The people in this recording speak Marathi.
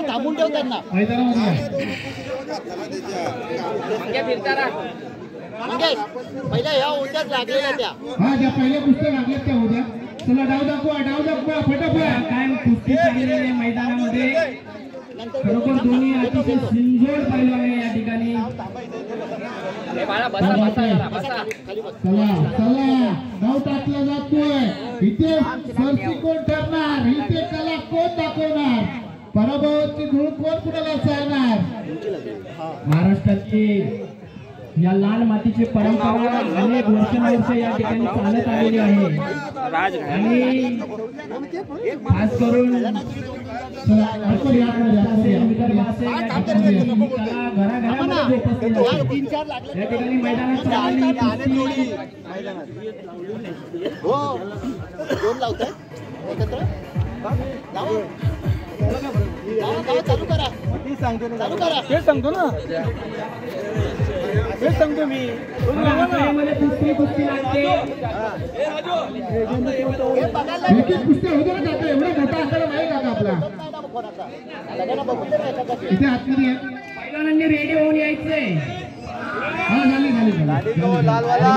थांबून ठेव त्यांना पहिल्या ह्या उद्याच लागलेल्या त्या ज्या पहिल्या कुस्त्या लागल्या त्या उद्या. चला डाव दाखवा फटाफट. काय कुस्ती चाललेली आहे मैदानामध्ये. खरोखर दोन्ही अतिशय सिंजोड पाहिलं आहे या ठिकाणी. चला डाव टाकला जातोय. इथे सरसी कोण ठरणार, इथे कला कोण दाखवणार, पराभवाची धूळ कोण कुणाला चालणार. महाराष्ट्राची या लाल मातीची परंपरा अनेक वर्षानुवर्ष या ठिकाणी चालत आलेली आहे आणि खास करून या ठिकाणी मैदानात चालू करा. तेच सांगतो ना, तेच सांगतो मी. कुस्ती कुस्ती लागते. कुस्त्या होतो ना काका, एवढा मोठा आकडा नाही काका आपला. इथे आतमध्ये पहिल्यांदा रेडी होऊन यायचंय. हा झाली लालवाला.